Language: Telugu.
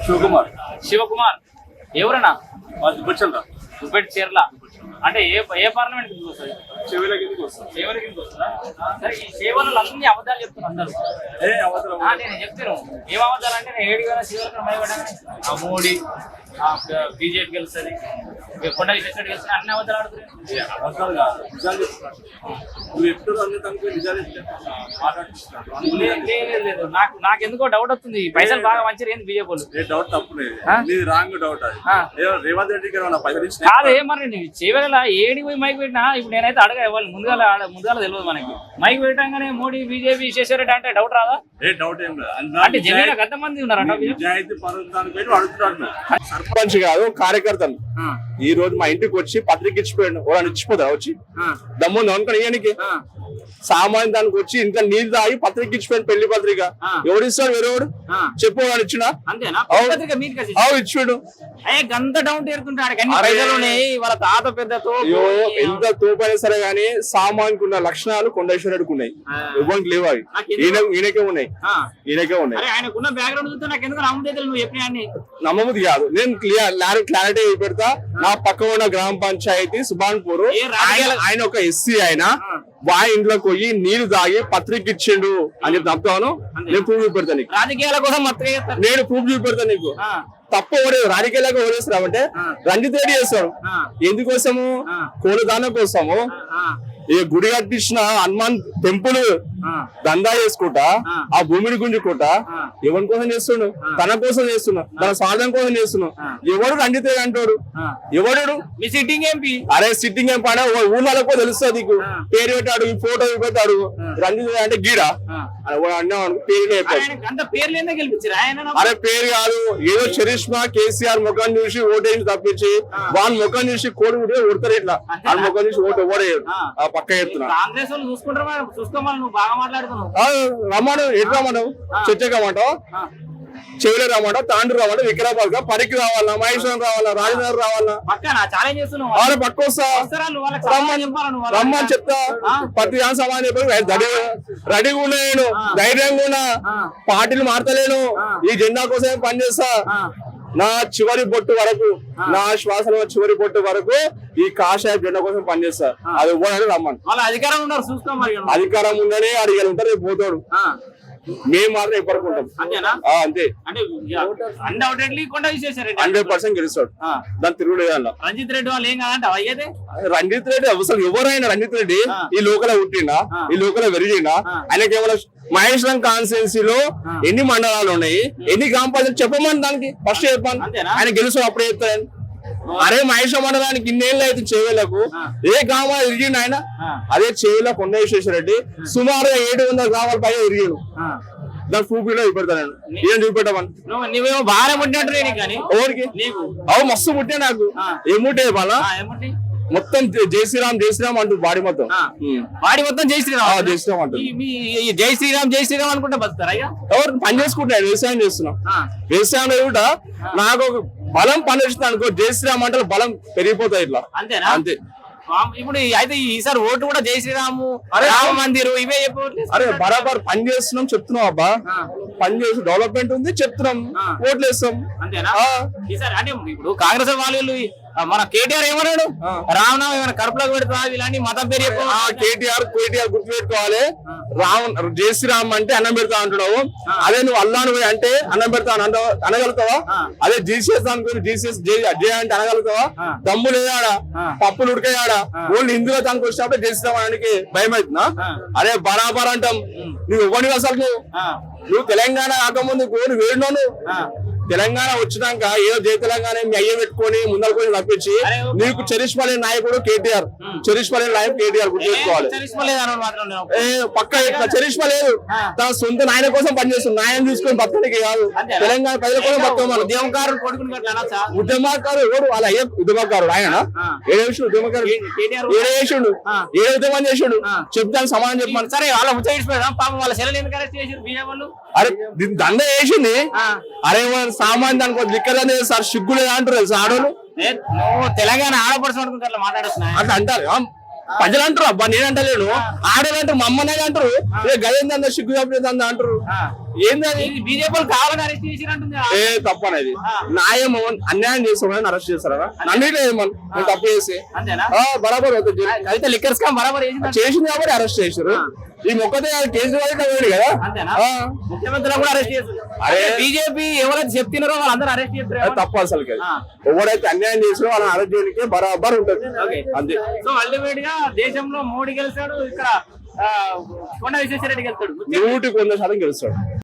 శివకుమార్. శివకుమార్ ఎవరన్నా? దుబ్బచ్చండ్ర. దుబ్బెట్ చీరల అంటే ఏ పార్లమెంట్ కిందకి వస్తుంది? చెవుల కిందకి వస్తాం. సేవల కిందకి వస్తుందా? సరే, ఈ సేవలు అన్ని అబద్ధాలు చెప్తున్నారు అందరు. నేను చెప్తాను ఏం అబద్ధాలు అంటే, నేను 7,000 సేవలు భయపడ్డాను. ఆ మోడీ బీజేపీ గెలుస్తుంది, కొండ విశ్వేశ్వర గెలుస్తుంది, అన్ని అబద్ధాలు ఆడుతున్నాయి. అబద్ధాలు కాదు, నిజాలు చెప్తున్నాడు. నువ్వు ఎప్పుడు అన్ని తనకు నిజాలు లేదు, నాకు ఎందుకో డౌట్ వస్తుంది. పైసలు బాగా మంచిగా ఏంది బీజేపీ వాళ్ళు? ఏ డౌట్ తప్పు లేదు, నీది రాంగ్ డౌట్. అది రేవంత్ రెడ్డికి ఏమన్నా పైసలు ఇచ్చిన కాదు. ఏమన్నా చేయవేళ ఏడికి పోయి మైక్ పెట్టినా ఇప్పుడు నేనైతే అడగా ఇవ్వాలి. ముందుగా తెలియదు మనకి. మైక్ పెట్టంగానే మోడీ బీజేపీ విశ్వేశ్వర రెడ్డి అంటే డౌట్ రాదా? ఏ డౌట్ ఏం లేదు. అంటే జనాలకు ఎంతమంది ఉన్నారంట నిజాయితీ పరుతానికి పెట్టి అడుగుతున్నాడు. సర్పంచ్ కాదు, కార్యకర్తలు. ఈ రోజు మా ఇంటికి వచ్చి పత్రిక ఇచ్చిపోయాడు. వాళ్ళని ఇచ్చిపోతా వచ్చి దమ్ముంది అనుకుని ఇయ్యానికి సామాన్య దానికి వచ్చి ఇంత నీళ్ళు తాగి పత్రిక ఇచ్చిపోయాడు. పెళ్లి పత్రిక ఎవడిస్తాడు? వేరేవాడు చెప్పు వాళ్ళు ఇచ్చినా ఇచ్చిపోయాడు. గంత డౌన్ వాళ్ళ తాత పెద్దతో ఎంత తోపైనా సరే గానీ సామాన్యుకు ఉన్న లక్షణాలు కొండేశ్వరుడికి ఉన్నాయి, ఎవరికి లేవు. అవి ఈయనకే ఉన్నాయి, ఈయనకే ఉన్నాయి. ఆయనకున్న బ్యాక్గ్రౌండ్ చూస్తే నాకు ఎందుకు నమ్మలేదు. నువ్వు చెప్పినా నమ్మబుద్ధి కాదు. నేను క్లారిటీ పెడతా. నా పక్క ఉన్న గ్రామ పంచాయతీ సుభాన్పూర్, ఆయన ఒక ఎస్సీ. ఆయన వాయి ఇంట్లోకి పోయి నీళ్లు తాగి పత్రిక ఇచ్చిండు అని చెప్పి నమ్ముతాను. నేను ప్రూఫ్ చూపెడతా నీకు. రాజకీయాల కోసం నేను ప్రూఫ్ చూపెడతా నీకు. తప్పు ఓడేది రాజకీయాలకు ఓడేస్తామంటే రంజిత్ రెడ్డి చేస్తాడు. ఎందుకోసము? కోలుదానం కోసము. ఈ గుడి కట్టించిన హనుమాన్ టెంపుల్ దందా చేసుకుంటా, ఆ భూమిని గుంజుకుంటా ఎవరి కోసం చేస్తున్నాడు? తన కోసం చేస్తున్నాడు, తన స్వార్థం కోసం చేస్తున్నాడు. ఎవడు రంజిత్ రెడ్డి అంటాడు? ఎవడు? మీ సిట్టింగ్ ఎంపీ. అరే సిట్టింగ్ ఎంపీ అంటే ఊళ్ళకు తెలుస్తుంది నీకు. పేరు పెట్టాడు, ఈ ఫోటో పెట్టాడు. రంజిత్ రెడ్డి అంటే గీడా అన్నాడు. పేరు గెలిపించారు. అరే పేరు కాదు, ఏదో చరిష్మా కేసీఆర్ ముఖం చూసి ఓటేసి తప్పించి వాళ్ళ ముఖం చూసి కోడి కూడా ఓడతారు. ఇట్లా వాళ్ళ ముఖం చూసి ఓటు ఓడేయడు. పక్క చెప్తున్నా. కాంగ్రెస్ వాళ్ళు చూసుకోమని నువ్వు బాగా మాట్లాడుతున్నావు. రమ్మను, ఎటు రమ్మను? చర్చకమంటావు, చెవిలో రమ్మంటావు, తాండ్రు రమ్మంటావు, వికారాబాద్ పరికి రావాలా, మహేశ్వరం రావాలా, రాజనగర్ రావాలా? పక్క వస్తా, రమ్మని చెప్తా. ప్రతి సమాధానం చెప్పి రెడీగా ఉన్నాను, ధైర్యంగా ఉన్నా. పార్టీలు మారతలేను, ఈ జెండా కోసమే పనిచేస్తా. నా చివరి బొట్టు వరకు, నా శ్వాసలో చివరి బొట్టు వరకు ఈ కాషాయ జెండా కోసం పనిచేస్తా. అది ఇవ్వడానికి రమ్మని. అధికారం ఉన్నారు, చూసుకోమని. అధికారం ఉందని అడిగారు ఉంటారు, రేపు పోతాడు. మేము మాత్రం ఎప్పటికుంటాం అంతే. 100% గెలుస్తాడు, దాని తిరుగులేదు. రంజిత్ రెడ్డి వాళ్ళు ఏం కాదంటే అయ్యేదే. రంజిత్ రెడ్డి అసలు ఎవరైనా రంజిత్ రెడ్డి ఈ లోకల పుట్టిండా, ఈ లోకల పెరిగిండా? ఆయనకి ఏమైనా మహేశ్వరం కాన్స్టిట్యున్సీలో ఎన్ని మండలాలు ఉన్నాయి, ఎన్ని గ్రామ పంచాయతీ చెప్పమని దానికి ఫస్ట్ చెప్పాను. ఆయన గెలుస్తాడు, అప్పుడే చెప్తాను. అరే మహేశ్వర మండలానికి ఇన్నేళ్ళు అయితే చేవేలకు ఏ గ్రామాలు తిరిగిండు ఆయన? అదే చేవేల కొండ విశ్వేశ్వరరెడ్డి సుమారు 700 గ్రామాల పైన తిరిగాడు. దాని ప్రూఫ్ చూపెడతాను. ఏం చూపెట్టమని? నువ్వేమో బాగా పుట్టినట్టు కానీ ఎవరికి అవు మస్తు పుట్టే. నాకు ఏముంటే వాళ్ళ మొత్తం జై శ్రీరామ్ జై శ్రీరామ్ అంటూ బాడీ మొత్తం జై శ్రీరామ్ జై శ్రీరామ్ అంటూ జై శ్రీరామ్ అనుకుంటే బతుతారా? ఎవరు పని చేసుకుంటారు, వ్యవసాయం చేస్తున్నాం. వ్యవసాయంలో కూడా నాకు ఒక బలం పనిచేస్తుంది అనుకో, జై శ్రీరామ్ అంటే బలం పెరిగిపోతాయి. ఇట్లా అంతేనా? అంతే. ఇప్పుడు అయితే ఈసారి ఓటు కూడా జై శ్రీరాము, రామ మందిర్ ఇవే చెప్పు. అరే బరాబర్ పని చేస్తున్నాం చెప్తున్నాం. అబ్బా పని చేసి డెవలప్మెంట్ ఉంది చెప్తున్నాం, ఓట్లు వేస్తాం. అంతేనా? ఈసారి అంటే ఇప్పుడు కాంగ్రెస్ వాళ్ళు మన కేటీఆర్ ఏమన్నాడు? రామనామ ఏమైనా కడుపులోకి పెడతా ఇలాంటి మతం పేరు చెప్పు. కేటీఆర్ గుర్తు పెట్టుకోవాలి. జై శ్రీరామ్ అంటే అన్నం పెడతా అంటున్నావు. అదే నువ్వు అల్లాను అంటే అన్నం పెడతా అనగలుగుతావా? అదే జీసీఎస్ అనుకుని జీసీఎస్ జై అంటే అనగలుగుతావా? దమ్ము లేదా? పప్పులు ఉడికాడా? ఓన్లీ హిందువుల దానికి వచ్చినప్పుడు జై శ్రీరామ్ అనడానికి భయం అవుతుందా? అదే బరాబర్ అంటాం. నువ్వు ఇవ్వని అసలు నువ్వు తెలంగాణ రాకముందు నువ్వు వేడినోను. తెలంగాణ వచ్చినాక ఏదో జై తెలంగాణ మీ అయ్య పెట్టుకొని ముందర తప్పించి నీకు చరిష్మా లేని నాయకుడు కేటీఆర్. చరిష్మా లేని నాయకుడు కేటీఆర్ గుర్తుపెట్టుకోవాలి. పక్క చరిష్మా లేదు, తన సొంత నాయన కోసం పనిచేస్తుంది. నాయన చూసుకొని బతకడానికి కాదు, తెలంగాణ ప్రజల కోసం బతకమని. ఉద్యమకారు ఎవడు? వాళ్ళ అయ్యే ఉద్యమకారుడు. ఆయన ఏడేషుడు ఉద్యమకారుడు, ఏడేషుడు ఏ ఉద్యమం చేసాడు చెప్తాను, సమాధానం చెప్పమని. సరే వాళ్ళ పాపం వాళ్ళ సెలవు ఎందుకు అరెస్ట్ చేసారు బీజేపీ? అరే దండ వేసింది. అరే సామాన్ దానికి లిక్కర్ అనేది సార్ సిగ్గులే అంటారు తెలుసా ఆడోళ్ళు. నువ్వు తెలంగాణ ఆడపడుచు అట్లా మాట్లాడుతున్నా అట్లా అంటారు ప్రజలు అంటారు. అబ్బా నేను అంటలేను, ఆడోళ్ళు అంటారు, మా అమ్మనే అంటారు. గదేందా సిగ్గు తప్పలేదా అంటారు. ఏందని బీజేపీ కావాలని అరెస్ట్ చేసినట్టుంది ఏ తప్పనేది న్యాయం అన్యాయం చేస్తామని అరెస్ట్ చేస్తారా నన్ను ఏమన్నా తప్పు చేసి అంతేనా బరాబర్ అవుతుంది అయితే లిక్కర్ స్కామ్ బరాబర్ చేసింది కాబట్టి అరెస్ట్ చేశారు ఈ మొక్కతే కేజ్రీవాల్ వేడు కదా అంతేనా ముఖ్యమంత్రి కూడా అరెస్ట్ చేస్తారు బీజేపీ ఎవరైతే చెప్తున్నారో వాళ్ళందరూ అరెస్ట్ చేస్తారు తప్పు అసలు ఎవరైతే అన్యాయం చేసారో వాళ్ళని అరెస్ట్ చేయడానికి బరాబర్ ఉంటుంది అంతే సో అల్టిమేట్ గా దేశంలో మోడీ గెలిచాడు ఇక్కడ కొండ విశ్వేశ్వరరెడ్డి గెలుస్తాడు 100% గెలుస్తాడు